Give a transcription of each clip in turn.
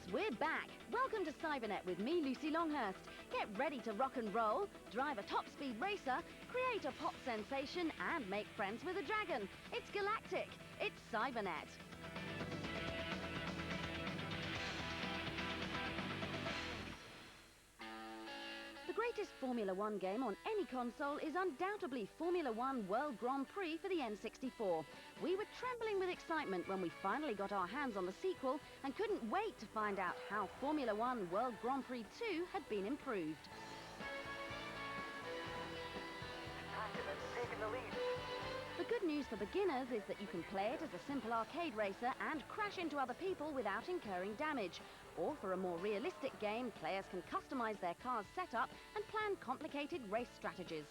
Yes, we're back. Welcome to Cybernet with me, Lucy Longhurst. Get ready to rock and roll, drive a top-speed racer, create a pop sensation, and make friends with a dragon. It's galactic. It's Cybernet. The greatest Formula One game on any console is undoubtedly Formula One World Grand Prix for the N64. We were trembling with excitement when we finally got our hands on the sequel and couldn't wait to find out how Formula One World Grand Prix 2 had been improved. Taking the lead. The good news for beginners is that you can play it as a simple arcade racer and crash into other people without incurring damage. Or for a more realistic game, players can customize their car's setup and plan complicated race strategies.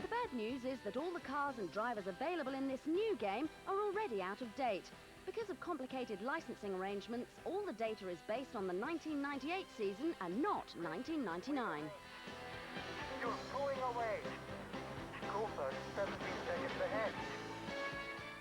The bad news is that all the cars and drivers available in this new game are already out of date. Because of complicated licensing arrangements, all the data is based on the 1998 season and not 1999. You're pulling away. Cooper is 17 seconds ahead.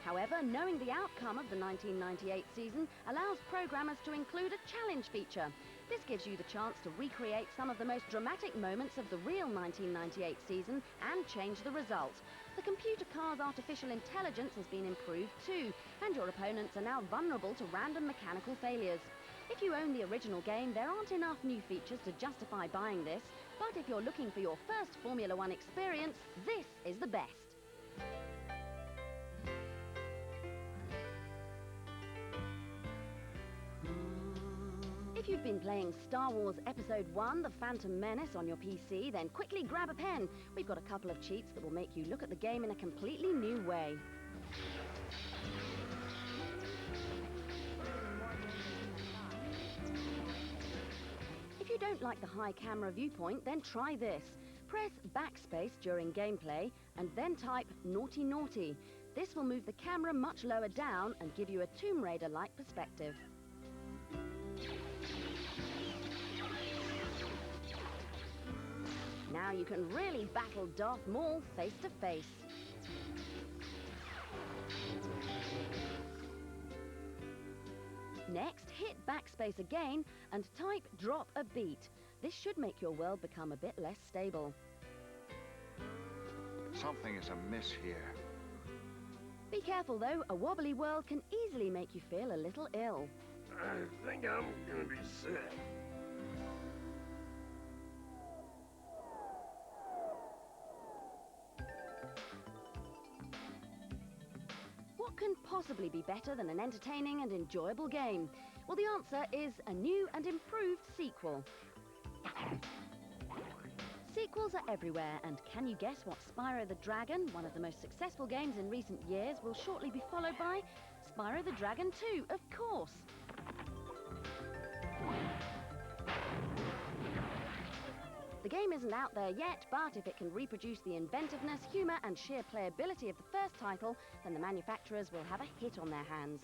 However, knowing the outcome of the 1998 season allows programmers to include a challenge feature. This gives you the chance to recreate some of the most dramatic moments of the real 1998 season and change the result. The computer car's artificial intelligence has been improved too, and your opponents are now vulnerable to random mechanical failures. If you own the original game, there aren't enough new features to justify buying this, but if you're looking for your first Formula One experience, this is the best. If you've been playing Star Wars Episode 1, The Phantom Menace on your PC, then quickly grab a pen. We've got a couple of cheats that will make you look at the game in a completely new way. If you don't like the high camera viewpoint, then try this. Press backspace during gameplay and then type naughty naughty. This will move the camera much lower down and give you a Tomb Raider-like perspective. Now you can really battle Darth Maul face to face. Next, hit backspace again and type drop a beat. This should make your world become a bit less stable. Something is amiss here. Be careful though, a wobbly world can easily make you feel a little ill. I think I'm gonna be sick. What can possibly be better than an entertaining and enjoyable game? Well, the answer is a new and improved sequel. Sequels are everywhere, and can you guess what Spyro the Dragon, one of the most successful games in recent years, will shortly be followed by? Spyro the Dragon 2, of course. The game isn't out there yet, but if it can reproduce the inventiveness, humour and sheer playability of the first title, then the manufacturers will have a hit on their hands.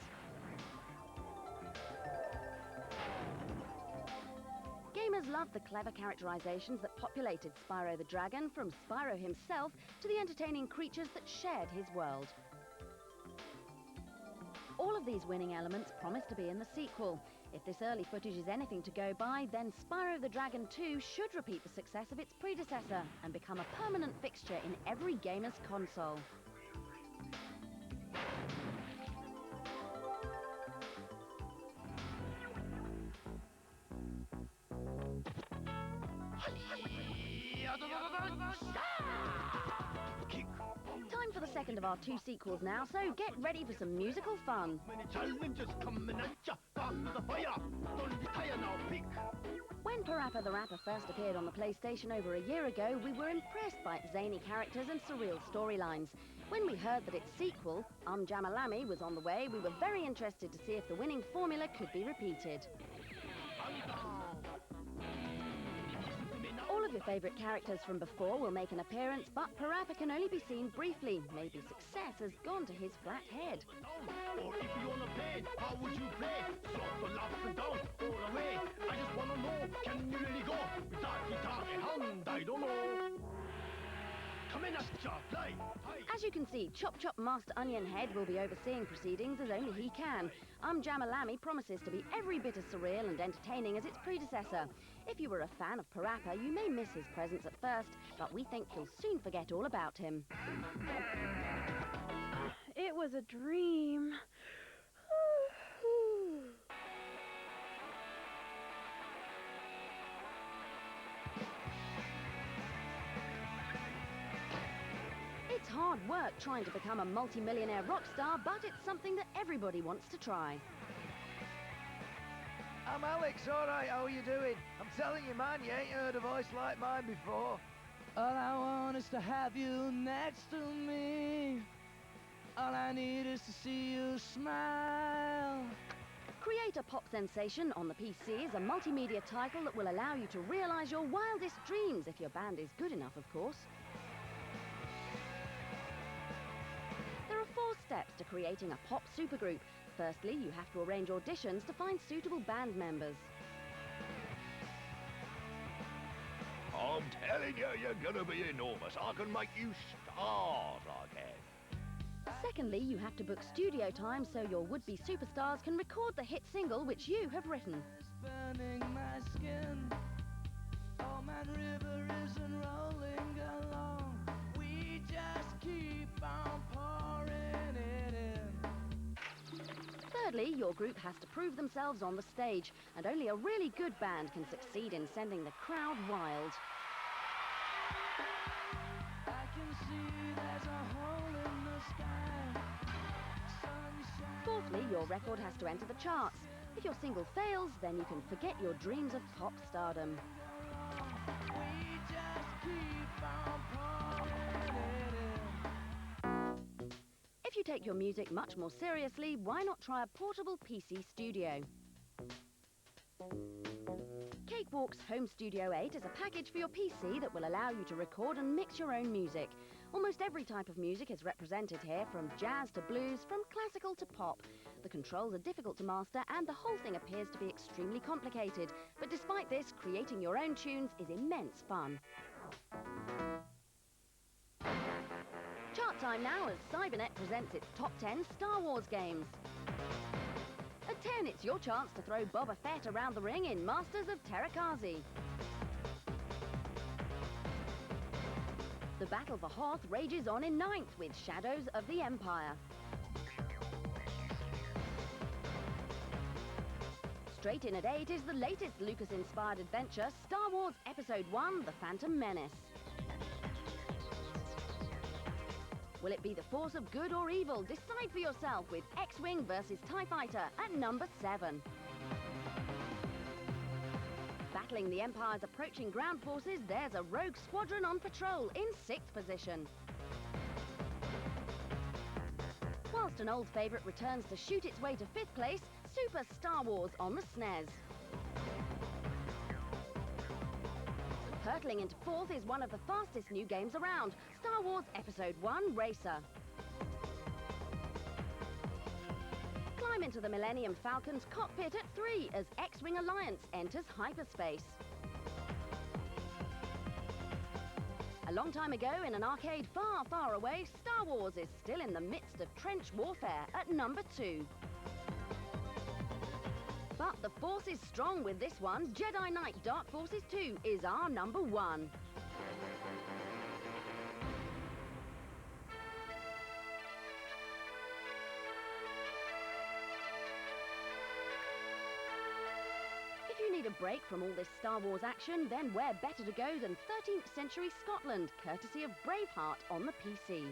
Gamers loved the clever characterizations that populated Spyro the Dragon, from Spyro himself to the entertaining creatures that shared his world. All of these winning elements promise to be in the sequel. If this early footage is anything to go by, then Spyro the Dragon 2 should repeat the success of its predecessor and become a permanent fixture in every gamer's console. Time for the second of our two sequels now, so get ready for some musical fun. Many challenges coming at ya. Back to the fire. Don't retire now, pick. When Parappa the Rapper first appeared on the PlayStation over a year ago, we were impressed by its zany characters and surreal storylines. When we heard that its sequel, Jamalami, was on the way, we were very interested to see if the winning formula could be repeated. All of your favourite characters from before will make an appearance, but Parappa can only be seen briefly. Maybe success has gone to his flat head. Or if you wanna play, how would you play? Drop the up and down, all the way. I just wanna know, can you really go? Without guitar and hand, I don't know. Come in, Chop. Hey. As you can see, Chop Chop Master Onion Head will be overseeing proceedings as only he can. Jamalami promises to be every bit as surreal and entertaining as its predecessor. If you were a fan of Parappa, you may miss his presence at first, but we think you'll soon forget all about him. It was a dream. It's hard work trying to become a multi-millionaire rock star, but it's something that everybody wants to try. I'm Alex, all right, how are you doing? I'm telling you, man, you ain't heard a voice like mine before. All I want is to have you next to me. All I need is to see you smile. Create a pop sensation on the PC is a multimedia title that will allow you to realize your wildest dreams, if your band is good enough, of course. There are 4 steps to creating a pop supergroup. Firstly, you have to arrange auditions to find suitable band members. I'm telling you, you're gonna be enormous. I can make you stars, I can. Secondly, you have to book studio time so your would-be superstars can record the hit single which you have written. Burning my skin. Oh man, river isn't rolling along. We just keep on pouring it in. Thirdly, your group has to prove themselves on the stage, and only a really good band can succeed in sending the crowd wild. I can see there's a hole in the sky. Sunshine. Fourthly, your record has to enter the charts. If your single fails, then you can forget your dreams of pop stardom. We just keep on pouring it in. If you take your music much more seriously, why not try a portable PC studio? Cakewalk's Home Studio 8 is a package for your PC that will allow you to record and mix your own music. Almost every type of music is represented here, from jazz to blues, from classical to pop. The controls are difficult to master and the whole thing appears to be extremely complicated. But despite this, creating your own tunes is immense fun. Chart time now as Cybernet presents its top 10 Star Wars games. At 10, it's your chance to throw Boba Fett around the ring in Masters of Terrakazi. The battle for Hoth rages on in 9th with Shadows of the Empire. Straight in at 8 is the latest Lucas-inspired adventure, Star Wars Episode 1, The Phantom Menace. Will it be the force of good or evil? Decide for yourself with X-Wing versus TIE Fighter at number 7. Battling the Empire's approaching ground forces, there's a rogue squadron on patrol in 6th position. Whilst an old favourite returns to shoot its way to 5th place, Super Star Wars on the SNES. Hurtling into 4th is one of the fastest new games around, Star Wars Episode 1 Racer. Climb into the Millennium Falcon's cockpit at 3 as X-Wing Alliance enters hyperspace. A long time ago, in an arcade far, far away, Star Wars is still in the midst of trench warfare at number 2. But the Force is strong with this one. Jedi Knight Dark Forces 2 is our number 1. If you need a break from all this Star Wars action, then where better to go than 13th century Scotland, courtesy of Braveheart on the PC.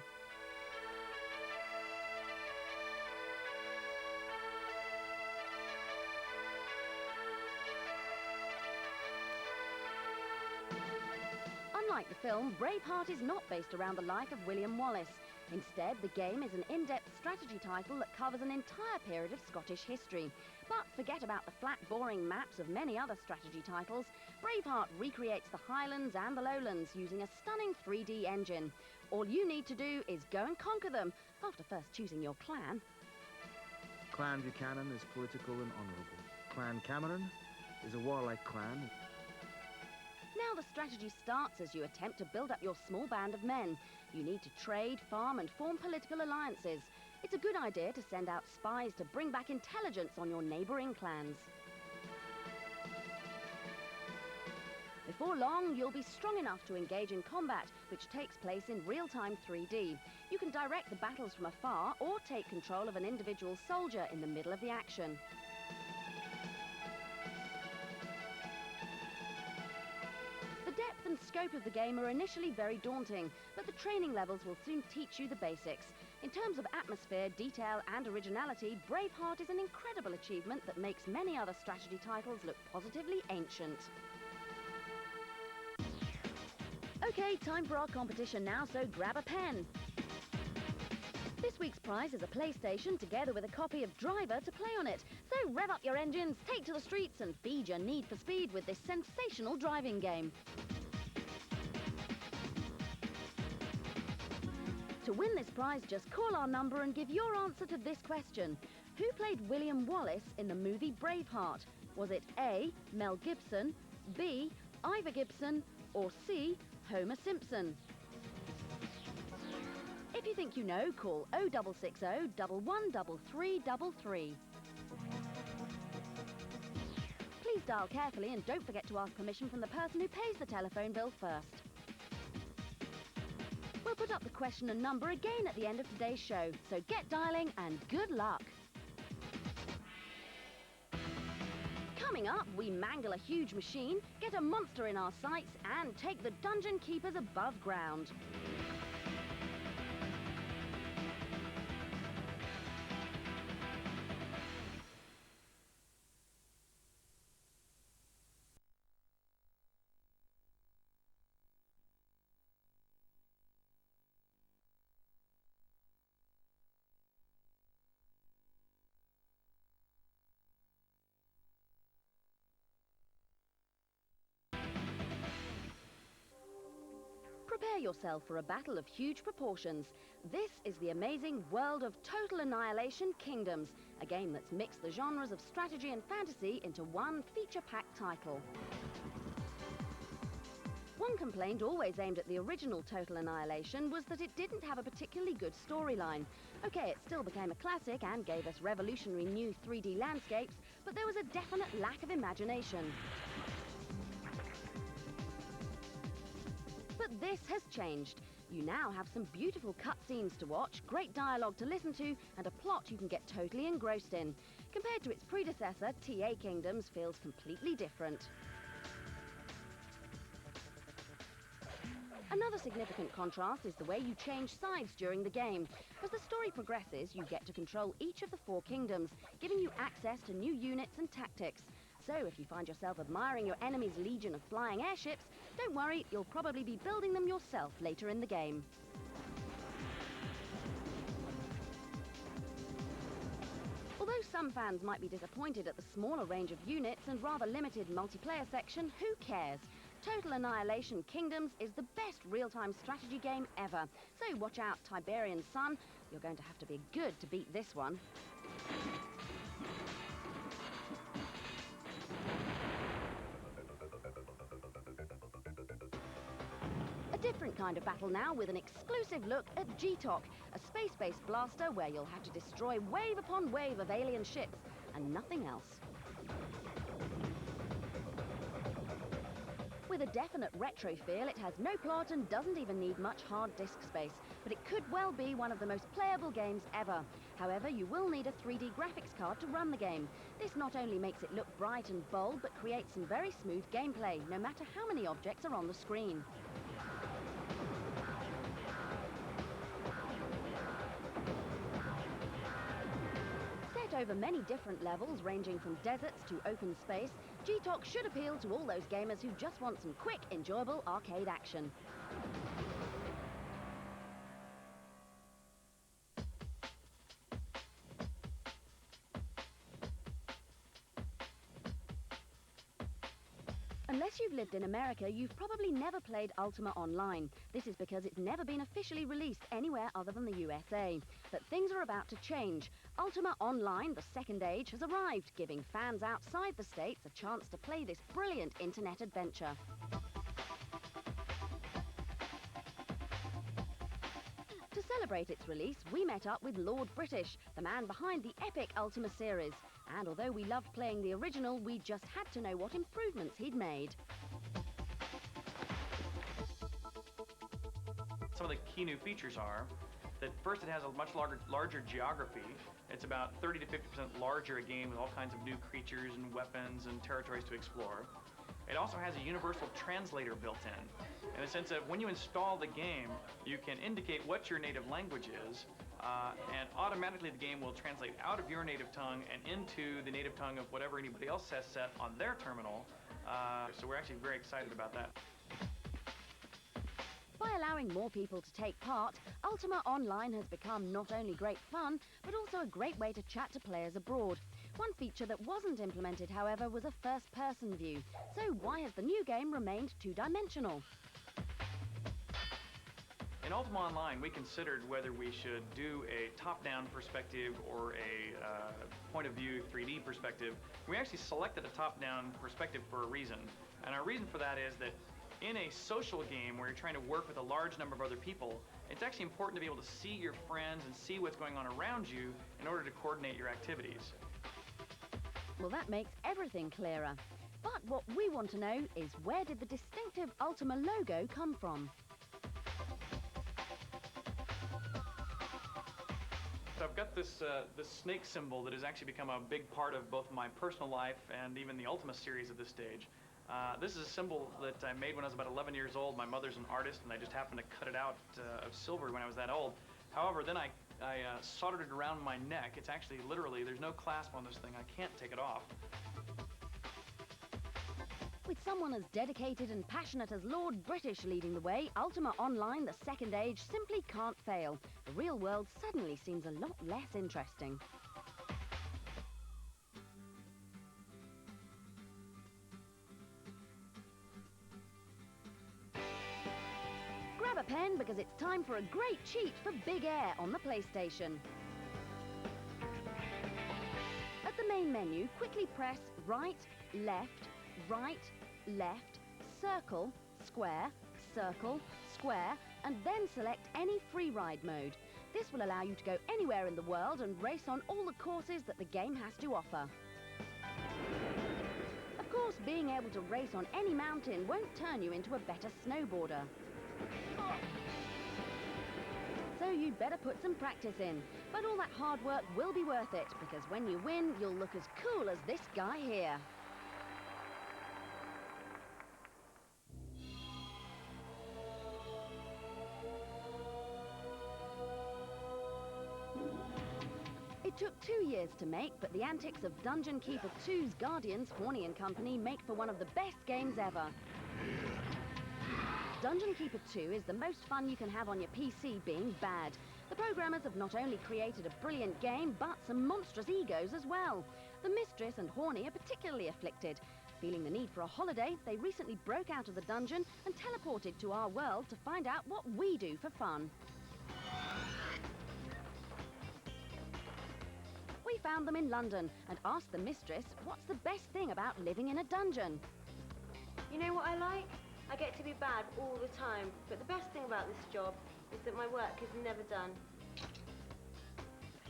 Unlike the film, Braveheart is not based around the life of William Wallace. Instead, the game is an in-depth strategy title that covers an entire period of Scottish history. But forget about the flat, boring maps of many other strategy titles. Braveheart recreates the Highlands and the Lowlands using a stunning 3D engine. All you need to do is go and conquer them, after first choosing your clan. Clan Buchanan is political and honourable. Clan Cameron is a warlike clan. Now Now the strategy starts as you attempt to build up your small band of men. You need to trade, farm and form political alliances. It's a good idea to send out spies to bring back intelligence on your neighbouring clans. Before long, you'll be strong enough to engage in combat, which takes place in real-time 3D. You can direct the battles from afar or take control of an individual soldier in the middle of the action. The depth and scope of the game are initially very daunting, but the training levels will soon teach you the basics. In terms of atmosphere, detail and originality, Braveheart is an incredible achievement that makes many other strategy titles look positively ancient. Okay, time for our competition now, so grab a pen. This week's prize is a PlayStation together with a copy of Driver to play on it. So rev up your engines, take to the streets and feed your need for speed with this sensational driving game. To win this prize, just call our number and give your answer to this question. Who played William Wallace in the movie Braveheart? Was it A, Mel Gibson, B, Ivor Gibson, or C, Homer Simpson? If you think you know, call 0660 113333. Please dial carefully and don't forget to ask permission from the person who pays the telephone bill first. We'll put up the question and number again at the end of today's show, so get dialing and good luck. Coming up, we mangle a huge machine, get a monster in our sights and take the dungeon keepers above ground. Prepare yourself for a battle of huge proportions. This is the amazing world of Total Annihilation Kingdoms, a game that's mixed the genres of strategy and fantasy into one feature-packed title. One complaint always aimed at the original Total Annihilation was that it didn't have a particularly good storyline. Okay, it still became a classic and gave us revolutionary new 3D landscapes, but there was a definite lack of imagination. But this has changed. You now have some beautiful cutscenes to watch, great dialogue to listen to, and a plot you can get totally engrossed in. Compared to its predecessor, TA Kingdoms feels completely different. Another significant contrast is the way you change sides during the game. As the story progresses, you get to control each of the 4 kingdoms, giving you access to new units and tactics. So if you find yourself admiring your enemy's legion of flying airships, don't worry, you'll probably be building them yourself later in the game. Although some fans might be disappointed at the smaller range of units and rather limited multiplayer section, who cares? Total Annihilation Kingdoms is the best real-time strategy game ever. So watch out, Tiberian Sun. You're going to have to be good to beat this one. A different kind of battle now with an exclusive look at G-Talk, a space-based blaster where you'll have to destroy wave upon wave of alien ships and nothing else. With a definite retro feel, it has no plot and doesn't even need much hard disk space, but it could well be one of the most playable games ever. However, you will need a 3D graphics card to run the game. This not only makes it look bright and bold, but creates some very smooth gameplay, no matter how many objects are on the screen. Over many different levels, ranging from deserts to open space, G-Talk should appeal to all those gamers who just want some quick, enjoyable arcade action. Unless you've lived in America, you've probably never played Ultima Online. This is because it's never been officially released anywhere other than the USA. But things are about to change. Ultima Online, the second age, has arrived, giving fans outside the States a chance to play this brilliant internet adventure. celebrate its release, we met up with Lord British, the man behind the epic Ultima series. And although we loved playing the original, we just had to know what improvements he'd made. Some of the key new features are that first, it has a much larger geography. It's about 30 to 50% larger a game with all kinds of new creatures and weapons and territories to explore. It also has a universal translator built in the sense that when you install the game, you can indicate what your native language is, and automatically the game will translate out of your native tongue and into the native tongue of whatever anybody else has set on their terminal. So we're actually very excited about that. By allowing more people to take part, Ultima Online has become not only great fun, but also a great way to chat to players abroad. One feature that wasn't implemented, however, was a first-person view. So why has the new game remained two-dimensional? In Ultima Online, we considered whether we should do a top-down perspective or a point-of-view 3D perspective. We actually selected a top-down perspective for a reason. And our reason for that is that in a social game where you're trying to work with a large number of other people, it's actually important to be able to see your friends and see what's going on around you in order to coordinate your activities. Well, that makes everything clearer. But what we want to know is, where did the distinctive Ultima logo come from? So I've got this snake symbol that has actually become a big part of both my personal life and even the Ultima series at this stage. This is a symbol that I made when I was about 11 years old. My mother's an artist, and I just happened to cut it out of silver when I was that old. However, then I soldered it around my neck. It's actually literally, there's no clasp on this thing. I can't take it off. With someone as dedicated and passionate as Lord British leading the way, Ultima Online, the second age, simply can't fail. The real world suddenly seems a lot less interesting. Grab a pen, because it's time for a great cheat for Big Air on the PlayStation. At the main menu, quickly press right, left, circle, square, and then select any free ride mode. This will allow you to go anywhere in the world and race on all the courses that the game has to offer. Of course, being able to race on any mountain won't turn you into a better snowboarder. So you'd better put some practice in. But all that hard work will be worth it, because when you win, you'll look as cool as this guy here. It took 2 years to make, but the antics of Dungeon Keeper 2's Guardians, Horny & Company, make for one of the best games ever. Dungeon Keeper 2 is the most fun you can have on your PC being bad. The programmers have not only created a brilliant game, but some monstrous egos as well. The Mistress and Horny are particularly afflicted. Feeling the need for a holiday, they recently broke out of the dungeon and teleported to our world to find out what we do for fun. We found them in London and asked the Mistress what's the best thing about living in a dungeon. You know what I like? I get to be bad all the time, but the best thing about this job is that my work is never done.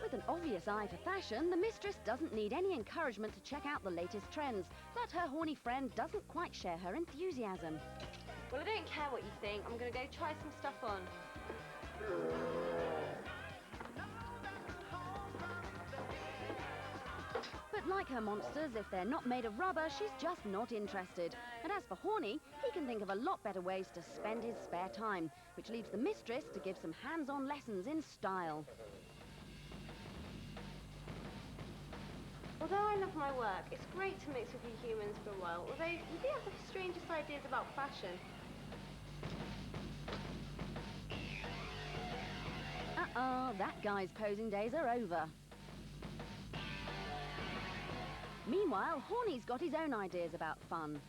With an obvious eye for fashion, the Mistress doesn't need any encouragement to check out the latest trends, but her horny friend doesn't quite share her enthusiasm. Well, I don't care what you think. I'm going to go try some stuff on. But like her monsters, if they're not made of rubber, she's just not interested. And as for Horny, he can think of a lot better ways to spend his spare time, which leaves the Mistress to give some hands-on lessons in style. Although I love my work, it's great to mix with you humans for a while, although you do have the strangest ideas about fashion. That guy's posing days are over. Meanwhile, Horny's got his own ideas about fun.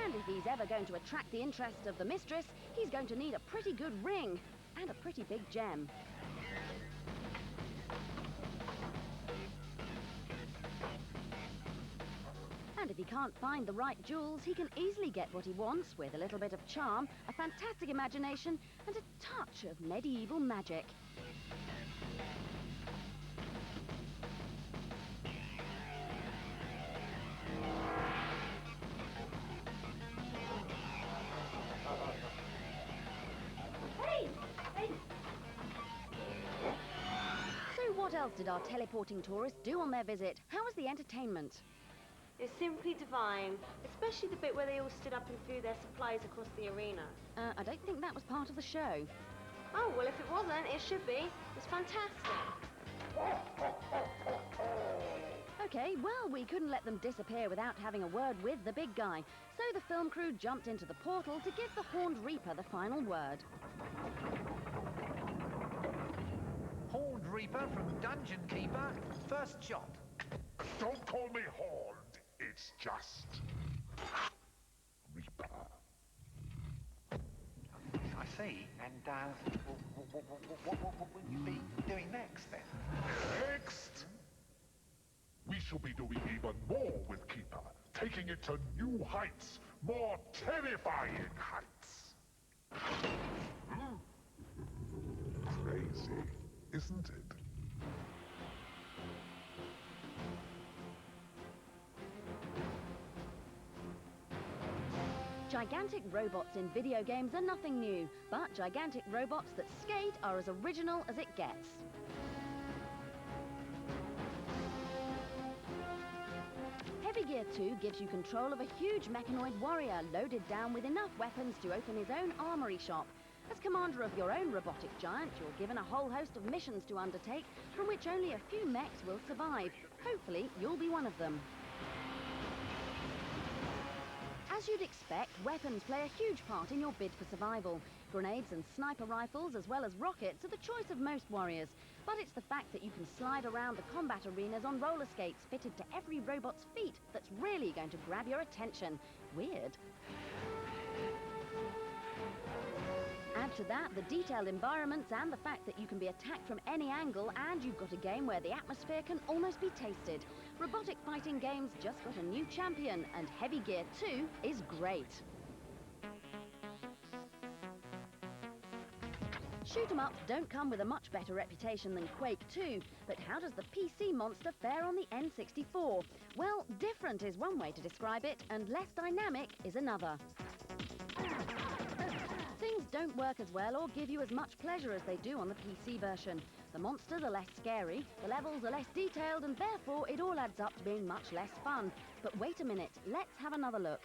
And if he's ever going to attract the interest of the Mistress, he's going to need a pretty good ring and a pretty big gem. And if he can't find the right jewels, he can easily get what he wants with a little bit of charm, a fantastic imagination, and a touch of medieval magic. So what else did our teleporting tourists do on their visit? How was the entertainment? It's simply divine, especially the bit where they all stood up and threw their supplies across the arena. I don't think that was part of the show. Oh, well, if it wasn't, it should be. It's fantastic. Okay, well, we couldn't let them disappear without having a word with the big guy. So the film crew jumped into the portal to give the Horned Reaper the final word. Horned Reaper from Dungeon Keeper, first shot. Don't call me Horned. It's just Reaper. I see. And what will you be doing next, then? Next, we shall be doing even more with Keeper, taking it to new heights, more terrifying heights. Crazy, isn't it? Gigantic robots in video games are nothing new, but gigantic robots that skate are as original as it gets. Heavy Gear 2 gives you control of a huge mechanoid warrior loaded down with enough weapons to open his own armory shop. As commander of your own robotic giant, you're given a whole host of missions to undertake, from which only a few mechs will survive. Hopefully, you'll be one of them. As you'd expect, weapons play a huge part in your bid for survival. Grenades and sniper rifles, as well as rockets, are the choice of most warriors. But it's the fact that you can slide around the combat arenas on roller skates fitted to every robot's feet that's really going to grab your attention. Weird. Add to that the detailed environments and the fact that you can be attacked from any angle, and you've got a game where the atmosphere can almost be tasted. Robotic fighting games just got a new champion, and Heavy Gear 2 is great. Shoot-'em-ups don't come with a much better reputation than Quake 2, but how does the PC monster fare on the N64? Well, different is one way to describe it, and less dynamic is another. Things don't work as well or give you as much pleasure as they do on the PC version. The monsters are less scary, the levels are less detailed, and therefore it all adds up to being much less fun. But wait a minute, let's have another look.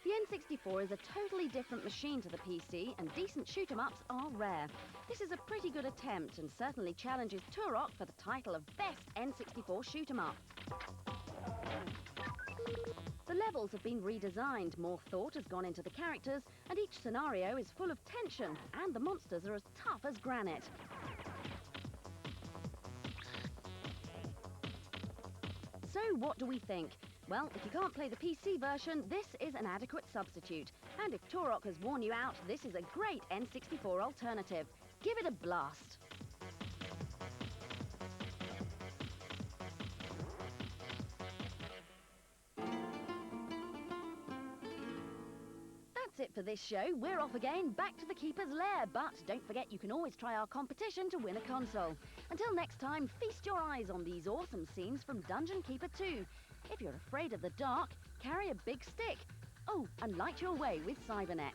The N64 is a totally different machine to the PC, and decent shoot-'em-ups are rare. This is a pretty good attempt, and certainly challenges Turok for the title of Best N64 Shoot-'em-Up. The levels have been redesigned, more thought has gone into the characters, and each scenario is full of tension, and the monsters are as tough as granite. So what do we think? Well, if you can't play the PC version, this is an adequate substitute. And if Turok has worn you out, this is a great N64 alternative. Give it a blast. That's it for this show. We're off again, back to the Keeper's Lair. But don't forget, you can always try our competition to win a console. Until next time, feast your eyes on these awesome scenes from Dungeon Keeper 2. If you're afraid of the dark, carry a big stick. Oh, and light your way with Cybernet.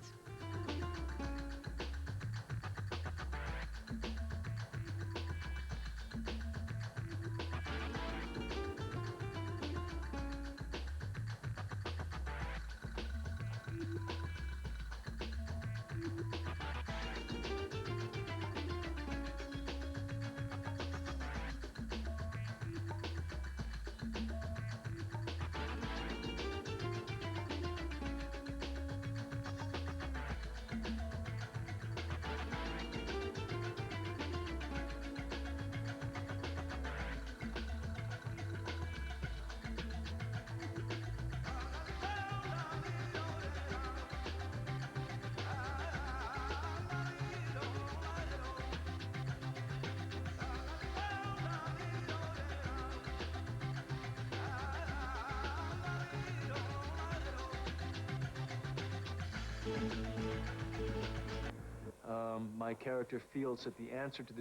My character feels that the answer to this